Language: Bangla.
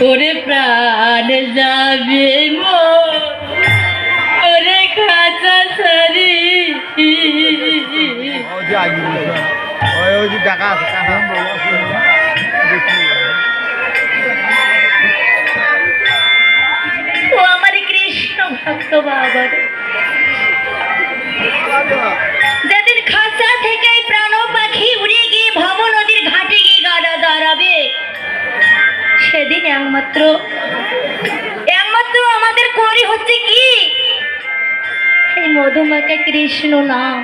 ওরে প্রাণ যাবে মোর ওরে খাঁচা ছাড়ি। ও আমার কৃষ্ণ ভক্ত বাবা, যেদিন খাঁচা থেকে প্রাণ পাখি উড়ে গিয়ে ভব নদীর ঘাটে গিয়ে গাড়া দাঁড়াবে, সেদিন একমাত্র আমাদের করি হচ্ছে কি এই মধুমাখা কৃষ্ণ নাম।